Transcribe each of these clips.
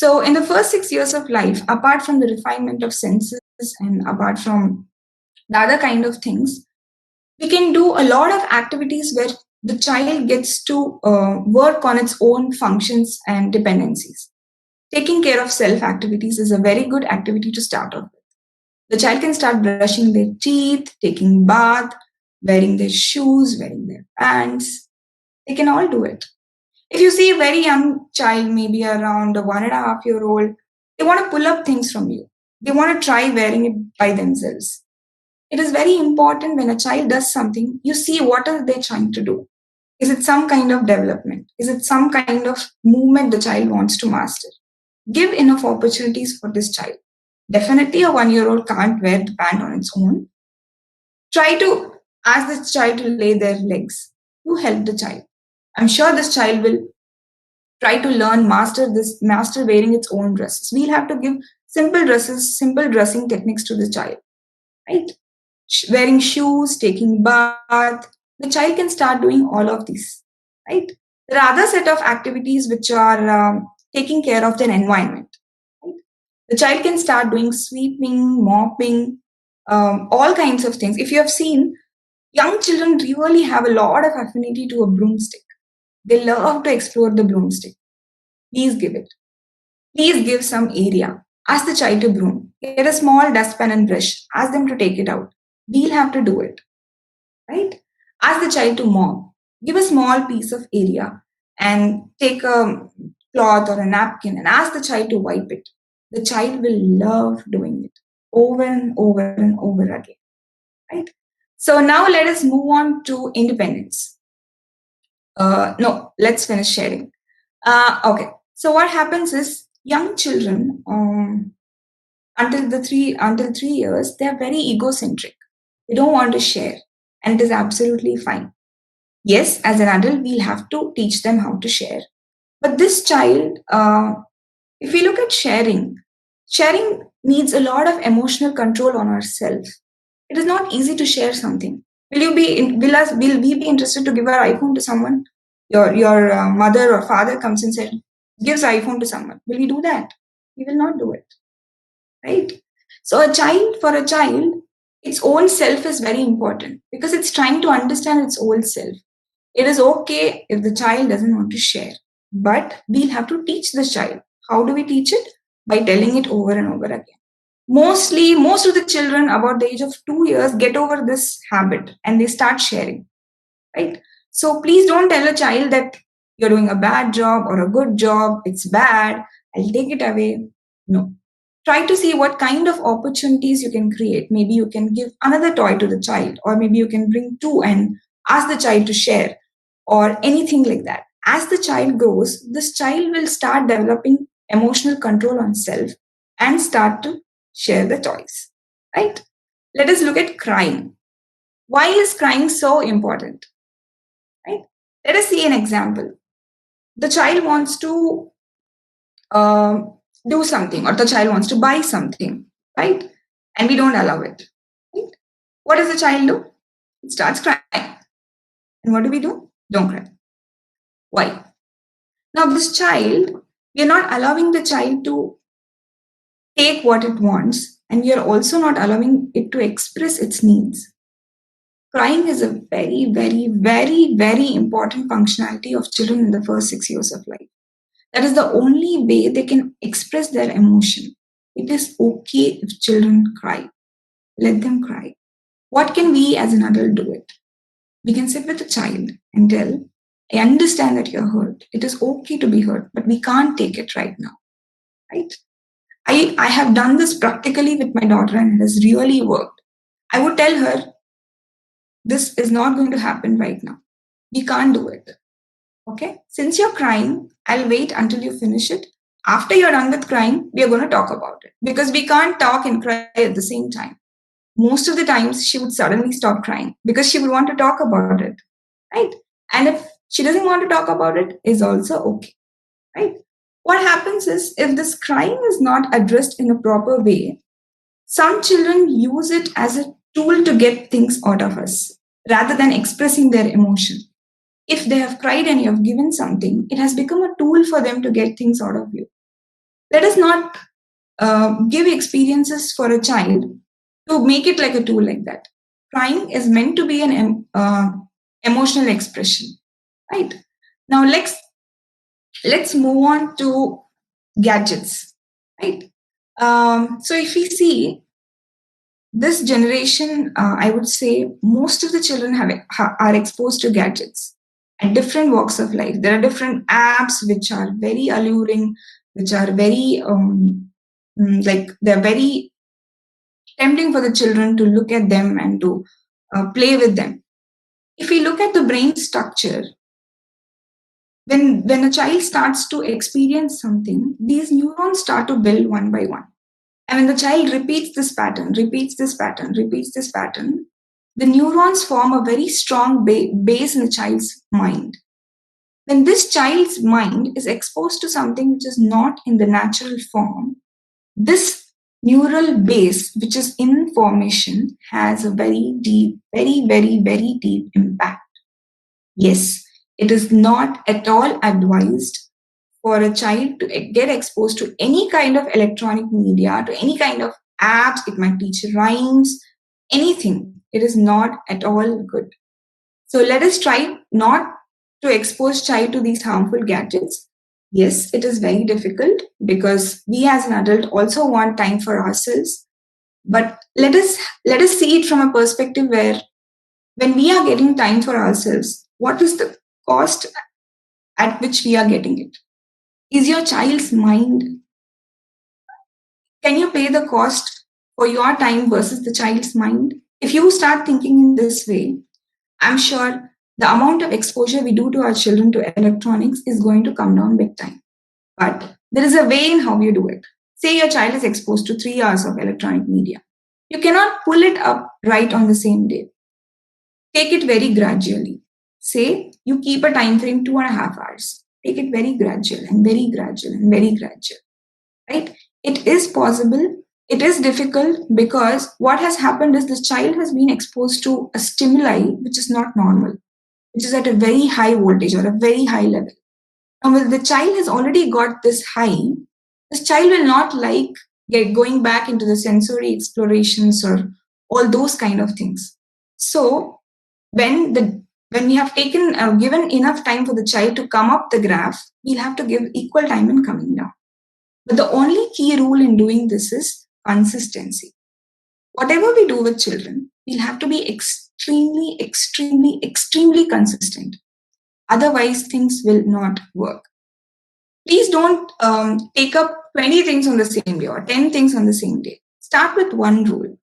So in the first 6 years of life, apart from the refinement of senses and apart from the other kind of things, we can do a lot of activities where the child gets to work on its own functions and dependencies. Taking care of self activities is a very good activity to start off with. The child can start brushing their teeth, taking bath, wearing their shoes, wearing their pants. They can all do it. If you see a very young child, maybe around a 1.5 year old, they want to pull up things from you. They want to try wearing it by themselves. It is very important when a child does something, you see what are they trying to do. Is it some kind of development? Is it some kind of movement the child wants to master? Give enough opportunities for this child. Definitely, a 1 year old can't wear the pant on its own. Try to ask this child to lay their legs. You help the child. I'm sure this child will try to learn, master wearing its own dresses. We'll have to give simple dresses, simple dressing techniques to the child, right? Wearing shoes, taking bath. The child can start doing all of these, right? There are other set of activities which are taking care of their environment. Right? The child can start doing sweeping, mopping, all kinds of things. If you have seen, young children really have a lot of affinity to a broomstick. They love to explore the broomstick. Please give it. Please give some area. Ask the child to broom. Get a small dustpan and brush. Ask them to take it out. We'll have to do it. Right? Ask the child to mop. Give a small piece of area and take a cloth or a napkin and ask the child to wipe it. The child will love doing it over and over and over again. Right? So now let us move on to independence. No, let's finish sharing. Okay. So what happens is young children until 3 years, they are very egocentric. They don't want to share, and it is absolutely fine. Yes, as an adult, we'll have to teach them how to share. But this child, if we look at sharing needs a lot of emotional control on ourselves. It is not easy to share something. Will we be interested to give our iPhone to someone? Your mother or father comes and gives iPhone to someone. Will we do that? We will not do it, right? So for a child, its own self is very important because it's trying to understand its own self. It is okay if the child doesn't want to share, but we'll have to teach the child. How do we teach it? By telling it over and over again. Most of the children about the age of 2 years get over this habit and they start sharing, right? So please don't tell a child that you're doing a bad job or a good job. It's bad. I'll take it away. No. Try to see what kind of opportunities you can create. Maybe you can give another toy to the child, or maybe you can bring two and ask the child to share, or anything like that. As the child grows, this child will start developing emotional control on self and start to share the toys, right? Let us look at crying. Why is crying so important, right? Let us see an example. The child wants to do something, or the child wants to buy something, right? And we don't allow it, right? What does the child do? It starts crying. And what do? Don't cry. Why? Now, this child, we are not allowing the child to take what it wants, and we are also not allowing it to express its needs. Crying is a very, very, very, very important functionality of children in the first 6 years of life. That is the only way they can express their emotion. It is okay if children cry. Let them cry. What can we as an adult do it? We can sit with the child and tell, I understand that you're hurt. It is okay to be hurt, but we can't take it right now, right? I have done this practically with my daughter and it has really worked. I would tell her, this is not going to happen right now. We can't do it. Okay? Since you're crying, I'll wait until you finish it. After you're done with crying, we are going to talk about it because we can't talk and cry at the same time. Most of the times, she would suddenly stop crying because she would want to talk about it, right? And if she doesn't want to talk about it, is also okay, right? What happens is, if this crying is not addressed in a proper way, some children use it as a tool to get things out of us rather than expressing their emotion. If they have cried and you have given something, it has become a tool for them to get things out of you. Let us not give experiences for a child to make it like a tool like that. Crying is meant to be an emotional expression, right? Now let's move on to gadgets, right? So if we see this generation, I would say most of the children are exposed to gadgets at different walks of life. There are different apps which are very alluring, which are very like they're very tempting for the children to look at them and to play with them. If we look at the brain structure, when a child starts to experience something, these neurons start to build one by one. And when the child repeats this pattern, repeats this pattern, repeats this pattern, the neurons form a very strong base in the child's mind. When this child's mind is exposed to something which is not in the natural form, this neural base, which is in formation, has a very deep, very, very, very deep impact. Yes, it is not at all advised for a child to get exposed to any kind of electronic media, to any kind of apps. It might teach rhymes, anything. It is not at all good. So let us try not to expose child to these harmful gadgets. Yes, it is very difficult because we as an adult also want time for ourselves. But let us see it from a perspective where when we are getting time for ourselves, what is the cost at which we are getting it? Is your child's mind, can you pay the cost for your time versus the child's mind? If you start thinking in this way, I'm sure the amount of exposure we do to our children to electronics is going to come down big time. But there is a way in how you do it. Say your child is exposed to 3 hours of electronic media. You cannot pull it up right on the same day. Take it very gradually. Say you keep a time frame 2.5 hours. Take it very gradual and very gradual and very gradual. Right? It is possible. It is difficult because what has happened is the child has been exposed to a stimuli which is not normal, which is at a very high voltage or a very high level. And when the child has already got this high, this child will not like going back into the sensory explorations or all those kind of things. So when we have taken given enough time for the child to come up the graph, we'll have to give equal time in coming down. But the only key rule in doing this is consistency. Whatever we do with children, we'll have to be extremely, extremely, extremely consistent. Otherwise, things will not work. Please don't take up 20 things on the same day or 10 things on the same day. Start with one rule.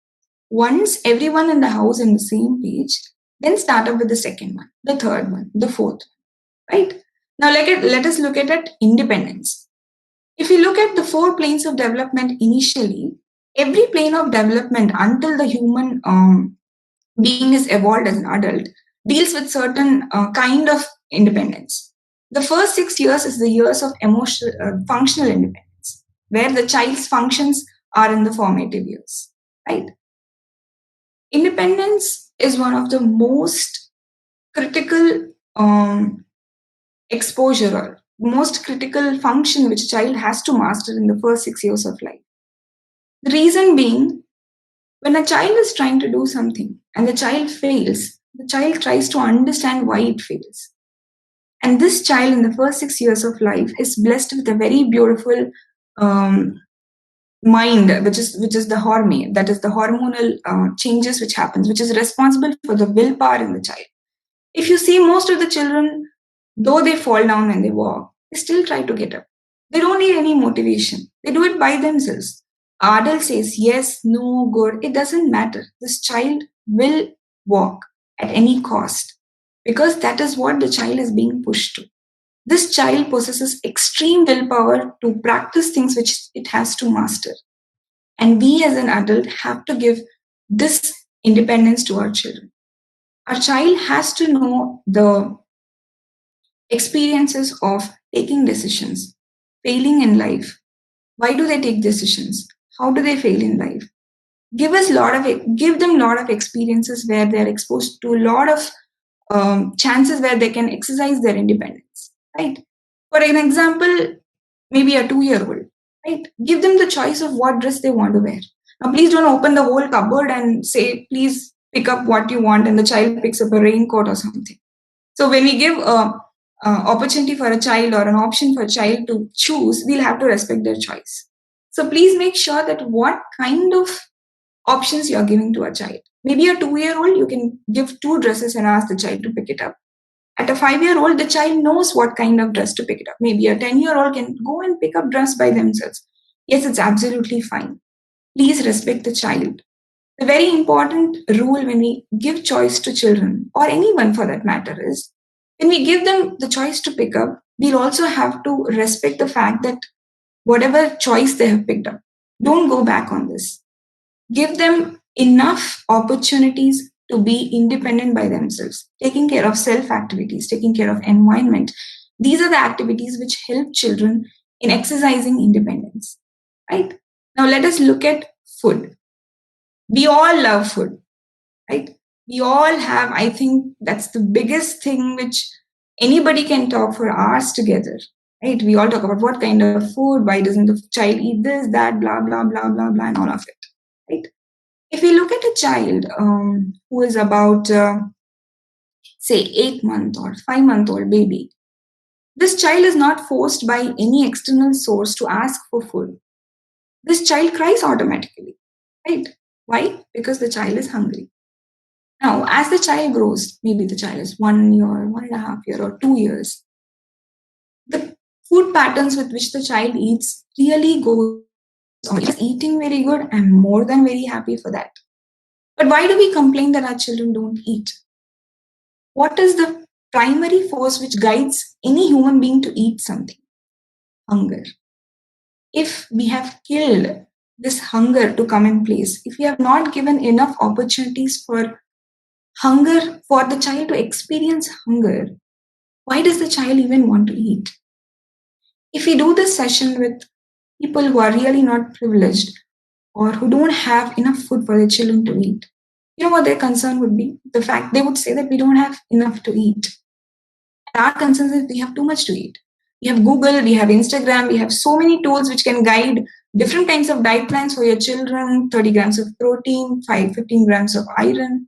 Once everyone in the house on the same page, then start up with the second one, the third one, the fourth one, right? Now let us look at independence. If you look at the 4 planes of development initially, every plane of development until the human being is evolved as an adult deals with certain kind of independence. The first 6 years is the years of emotional, functional independence, where the child's functions are in the formative years, right? Independence is one of the most critical exposure or most critical function which a child has to master in the first 6 years of life. The reason being, when a child is trying to do something and the child fails, the child tries to understand why it fails. And this child in the first 6 years of life is blessed with a very beautiful mind, which is the hormone, that is the hormonal changes which happens, which is responsible for the willpower in the child. If you see most of the children, though they fall down when they walk, they still try to get up. They don't need any motivation. They do it by themselves. Adult says yes, no, good. It doesn't matter. This child will walk at any cost because that is what the child is being pushed to. This child possesses extreme willpower to practice things which it has to master. And we as an adult have to give this independence to our children. Our child has to know the experiences of taking decisions, failing in life. Why do they take decisions? How do they fail in life? Give them a lot of experiences where they're exposed to a lot of chances where they can exercise their independence. Right? For an example, maybe a 2-year-old. right? Give them the choice of what dress they want to wear. Now, please don't open the whole cupboard and say, please pick up what you want, and the child picks up a raincoat or something. So when we give a opportunity for a child or an option for a child to choose, we'll have to respect their choice. So please make sure that what kind of options you're giving to a child. Maybe a 2-year-old, you can give two dresses and ask the child to pick it up. At a 5-year-old, the child knows what kind of dress to pick it up. Maybe a 10-year-old can go and pick up dress by themselves. Yes, it's absolutely fine. Please respect the child. The very important rule when we give choice to children, or anyone for that matter, is when we give them the choice to pick up, we'll also have to respect the fact that whatever choice they have picked up, don't go back on this. Give them enough opportunities to be independent by themselves, taking care of self activities, taking care of environment. These are the activities which help children in exercising independence, right? Now let us look at food. We all love food, right? We all have, I think that's the biggest thing which anybody can talk for hours together, right? We all talk about what kind of food, why doesn't the child eat this, that, blah, blah, blah, blah, blah, and all of it, right? If we look at a child who is about, say, 8 month or 5 month old baby, this child is not forced by any external source to ask for food. This child cries automatically, right? Why? Because the child is hungry. Now, as the child grows, maybe the child is 1 year, 1.5 year, or 2 years, the food patterns with which the child eats really goes on. If it's eating very good, I'm more than very happy for that. But why do we complain that our children don't eat? What is the primary force which guides any human being to eat something? Hunger. If we have killed this hunger to come in place, if we have not given enough opportunities for hunger, for the child to experience hunger, why does the child even want to eat? If we do this session with people who are really not privileged or who don't have enough food for their children to eat, you know what their concern would be? The fact they would say that we don't have enough to eat. And our concern is we have too much to eat. We have Google, we have Instagram, we have so many tools which can guide different kinds of diet plans for your children, 30 grams of protein, 15 grams of iron.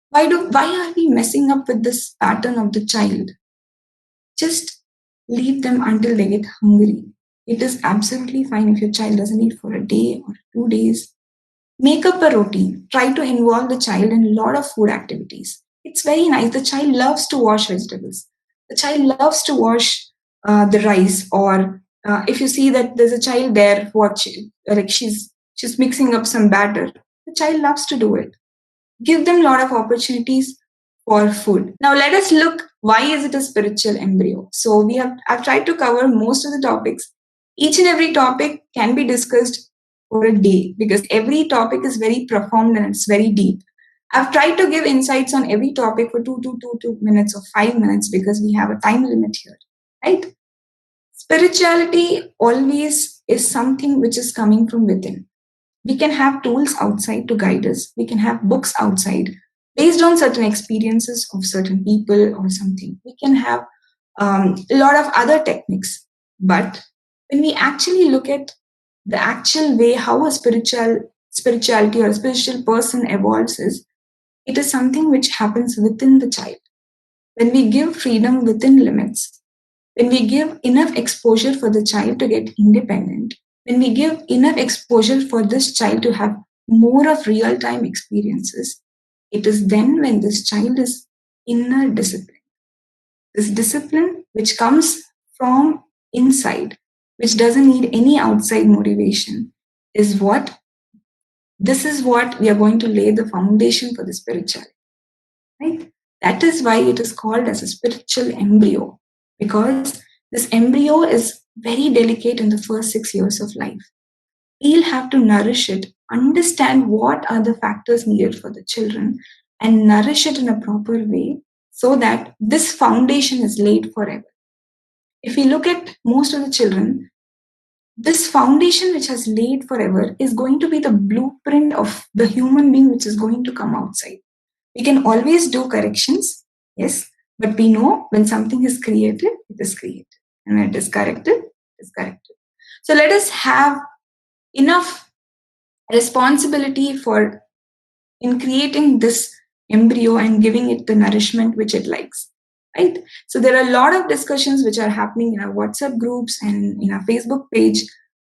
Why are we messing up with this pattern of the child? Just leave them until they get hungry. It is absolutely fine if your child doesn't eat for a day or 2 days. Make up a routine. Try to involve the child in a lot of food activities. It's very nice. The child loves to wash vegetables. The child loves to wash the rice. Or if you see that there's a child there watching, like she's mixing up some batter, the child loves to do it. Give them a lot of opportunities for food. Now let us look, why is it a spiritual embryo? So I've tried to cover most of the topics. Each and every topic can be discussed for a day because every topic is very profound and it's very deep. I've tried to give insights on every topic for 2 minutes or 5 minutes because we have a time limit here, right? Spirituality always is something which is coming from within. We can have tools outside to guide us. We can have books outside based on certain experiences of certain people or something. We can have a lot of other techniques. But when we actually look at the actual way how a spirituality or a spiritual person evolves is, it is something which happens within the child. When we give freedom within limits, when we give enough exposure for the child to get independent, when we give enough exposure for this child to have more of real time experiences, it is then when this child is inner discipline. This discipline which comes from inside, which doesn't need any outside motivation, is what we are going to lay the foundation for the spirituality. Right? That is why it is called as a spiritual embryo, because this embryo is very delicate in the first 6 years of life. We'll have to nourish it, understand what are the factors needed for the children, and nourish it in a proper way so that this foundation is laid forever. If we look at most of the children, this foundation which has laid forever is going to be the blueprint of the human being which is going to come outside. We can always do corrections, yes, but we know when something is created, it is created. And when it is corrected, it is corrected. So let us have enough responsibility for in creating this embryo and giving it the nourishment which it likes, right? So there are a lot of discussions which are happening in our WhatsApp groups and in our Facebook page.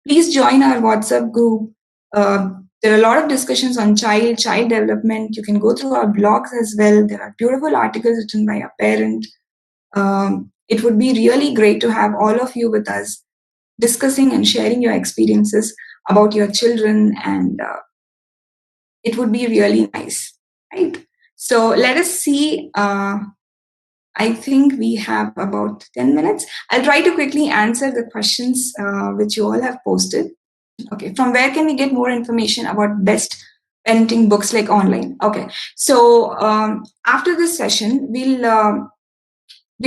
Please join our WhatsApp group. There are a lot of discussions on child development. You can go through our blogs as well. There are beautiful articles written by a parent. It would be really great to have all of you with us discussing and sharing your experiences about your children, and it would be really nice, right? So let us see. I think we have about 10 minutes. I'll try to quickly answer the questions which you all have posted. Okay, from where can we get more information about best parenting books like online? Okay, so after this session, we're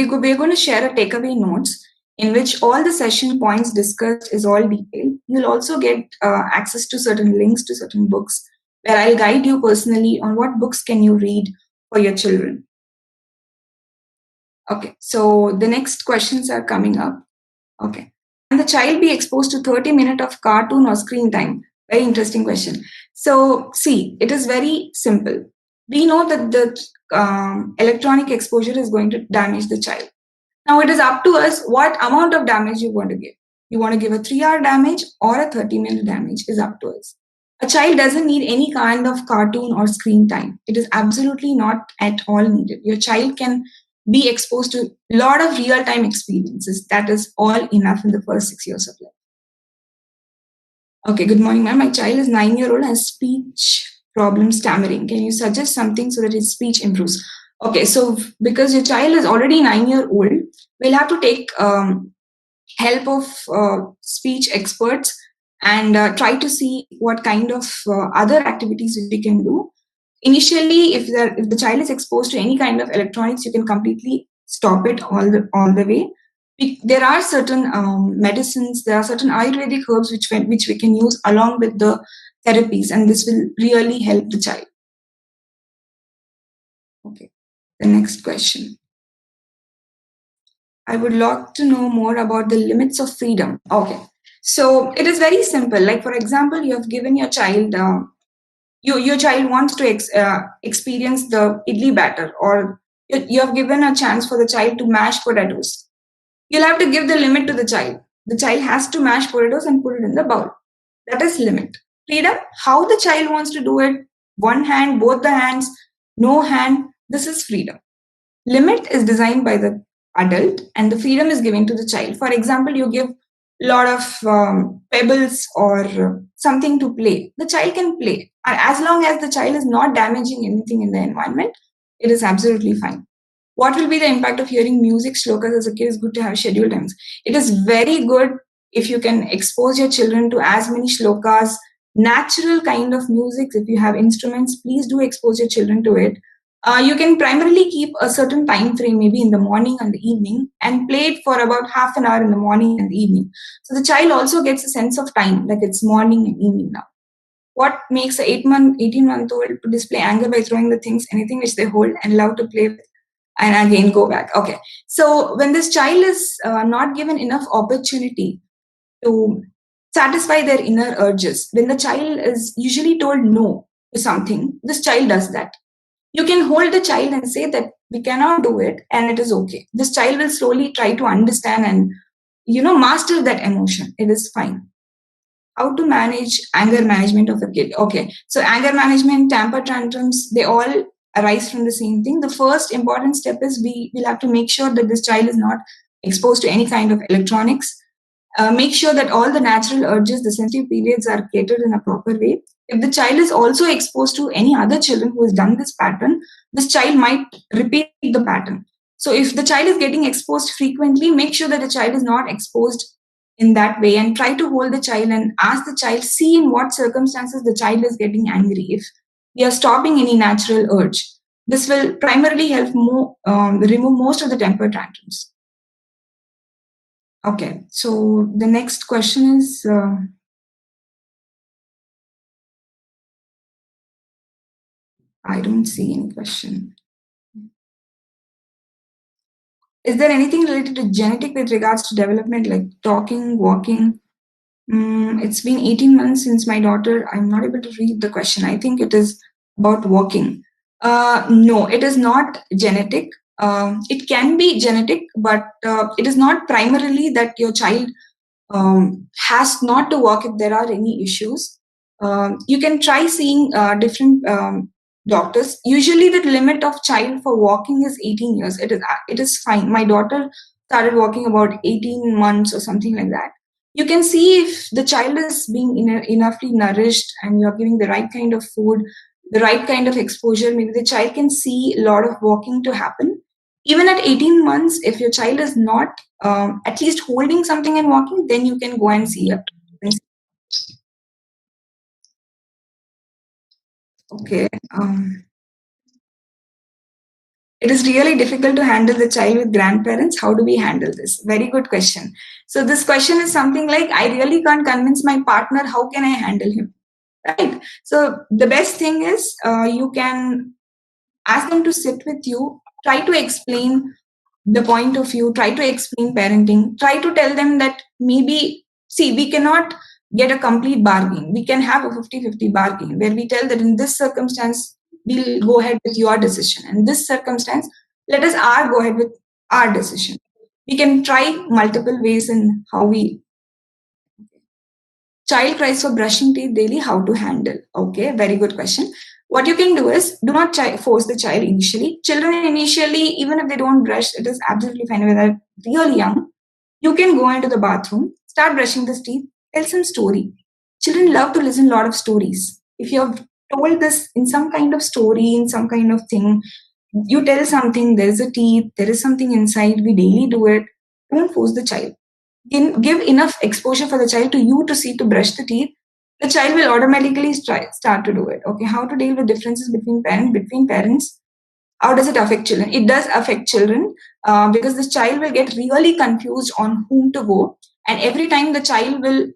going to share a takeaway notes in which all the session points discussed is all detailed. You'll also get access to certain links to certain books where I'll guide you personally on what books can you read for your children. Okay, so the next questions are coming up. Okay. Can the child be exposed to 30 minutes of cartoon or screen time? Very interesting question. So, see, it is very simple. We know that the electronic exposure is going to damage the child. Now, it is up to us what amount of damage you want to give. You want to give a 3-hour damage or a 30-minute damage is up to us. A child doesn't need any kind of cartoon or screen time. It is absolutely not at all needed. Your child can be exposed to a lot of real-time experiences. That is all enough in the first 6 years of life. Okay, good morning, ma'am. My child is 9-year-old and has speech problem stammering. Can you suggest something so that his speech improves? Okay, so because your child is already 9-year-old, we'll have to take help of speech experts and try to see what kind of other activities we can do. Initially, if the child is exposed to any kind of electronics, you can completely stop it all the way. There are certain medicines, there are certain Ayurvedic herbs which we can use along with the therapies, and this will really help the child. Okay, the next question. I would like to know more about the limits of freedom. Okay, so it is very simple. Like for example, you have given your child, your child wants to experience the idli batter, or you have given a chance for the child to mash potatoes. You'll have to give the limit to the child. The child has to mash potatoes and put it in the bowl. That is limit. Freedom, how the child wants to do it, one hand, both the hands, no hand, this is freedom. Limit is designed by the adult and the freedom is given to the child. For example, you give a lot of pebbles or something to play. The child can play. And as long as the child is not damaging anything in the environment, it is absolutely fine. What will be the impact of hearing music shlokas as a kid? Is good to have scheduled times. It is very good if you can expose your children to as many shlokas, natural kind of music. If you have instruments, please do expose your children to it. You can primarily keep a certain time frame, maybe in the morning and the evening, and play it for about half an hour in the morning and the evening. So the child also gets a sense of time, like it's morning and evening now. What makes an 18-month-old to display anger by throwing the things, anything which they hold and love to play with, and again go back? Okay. So when this child is not given enough opportunity to satisfy their inner urges, when the child is usually told no to something, this child does that. You can hold the child and say that we cannot do it and it is okay. This child will slowly try to understand and, master that emotion. It is fine. How to manage anger management of a kid? Okay, so anger management, temper tantrums, they all arise from the same thing. The first important step is we will have to make sure that this child is not exposed to any kind of electronics. Make sure that all the natural urges, the sensitive periods are catered in a proper way. If the child is also exposed to any other children who has done this pattern, this child might repeat the pattern. So if the child is getting exposed frequently, make sure that the child is not exposed in that way, and try to hold the child and ask the child, see in what circumstances the child is getting angry. If we are stopping any natural urge, this will primarily help remove most of the temper tantrums. Okay, so the next question is, I don't see any question. Is there anything related to genetic with regards to development, like talking, walking? It's been 18 months since my daughter. I'm not able to read the question. I think it is about walking. No, it is not genetic. It can be genetic, but it is not primarily that your child has not to walk if there are any issues. You can try seeing different doctors. Usually, the limit of child for walking is 18 years. It is fine. My daughter started walking about 18 months or something like that. You can see if the child is being enoughly nourished and you're giving the right kind of food, the right kind of exposure. Maybe the child can see a lot of walking to happen. Even at 18 months, if your child is not at least holding something and walking, then you can go and see a. Okay. It is really difficult to handle the child with grandparents. How do we handle this? Very good question. So this question is something like, I really can't convince my partner. How can I handle him? Right. So the best thing is you can ask them to sit with you, try to explain the point of view, try to explain parenting, try to tell them that maybe, see, we cannot get a complete bargain. We can have a 50-50 bargain where we tell that in this circumstance, we'll go ahead with your decision. In this circumstance, let us go ahead with our decision. We can try multiple ways in how we. Child cries for brushing teeth daily, how to handle? Okay, very good question. What you can do is do not force the child initially. Children initially, even if they don't brush, it is absolutely fine when they're really young. You can go into the bathroom, start brushing the teeth, tell some story. Children love to listen a lot of stories. If you have told this in some kind of story, in some kind of thing, you tell something, there is a teeth, there is something inside, we daily do it. Don't force the child. Give enough exposure for the child to you to see to brush the teeth. The child will automatically start to do it. Okay, how to deal with differences between parents? How does it affect children? It does affect children because the child will get really confused on whom to go, and every time the child will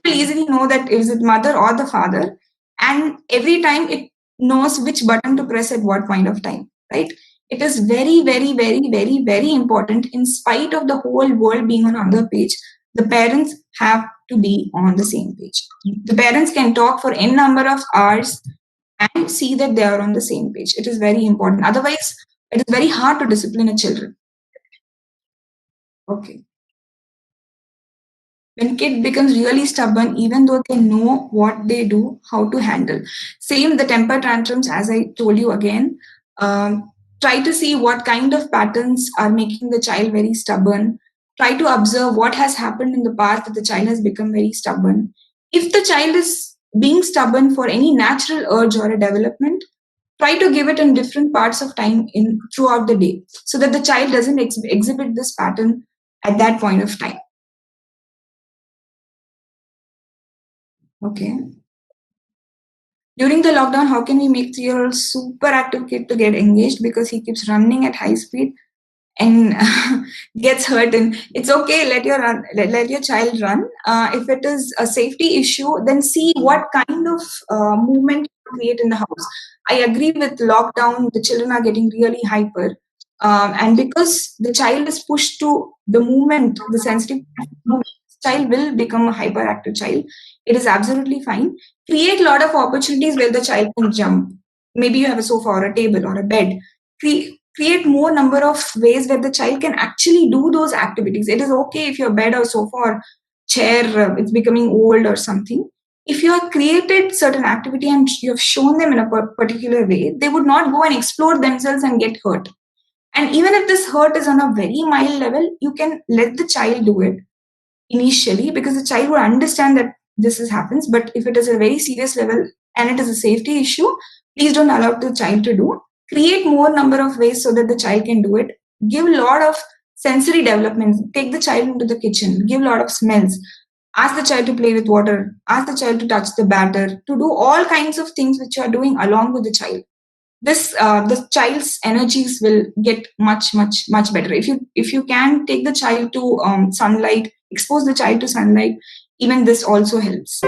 easily know that is it mother or the father, and every time it knows which button to press at what point of time, right? It is very, very, very, very, very important. In spite of the whole world being on another page, the parents have to be on the same page. The parents can talk for n number of hours and see that they are on the same page. It is very important. Otherwise, it is very hard to discipline a children. Okay. When kid becomes really stubborn, even though they know what they do, how to handle. Same the temper tantrums, as I told you again. Try to see what kind of patterns are making the child very stubborn. Try to observe what has happened in the past that the child has become very stubborn. If the child is being stubborn for any natural urge or a development, try to give it in different parts of time in throughout the day so that the child doesn't exhibit this pattern at that point of time. Okay. During the lockdown, how can we make 3-year-old super active kid to get engaged because he keeps running at high speed and gets hurt? And it's okay, let your child run. If it is a safety issue, then see what kind of movement you create in the house. I agree with lockdown, the children are getting really hyper. And because the child is pushed to the movement, the sensitive movement, child will become a hyperactive child. It is absolutely fine. Create a lot of opportunities where the child can jump. Maybe you have a sofa or a table or a bed. Create more number of ways where the child can actually do those activities. It is okay if your bed or sofa or chair it's becoming old or something. If you have created certain activity and you have shown them in a particular way, they would not go and explore themselves and get hurt. And even if this hurt is on a very mild level, you can let the child do it initially because the child will understand that this is happens. But if it is a very serious level and it is a safety issue, please don't allow the child to do. Create more number of ways so that the child can do it. Give a lot of sensory development. Take the child into the kitchen. Give a lot of smells. Ask the child to play with water. Ask the child to touch the batter. To do all kinds of things which you are doing along with the child. This the child's energies will get much, much, much better. If you can take the child to sunlight, expose the child to sunlight, even this also helps.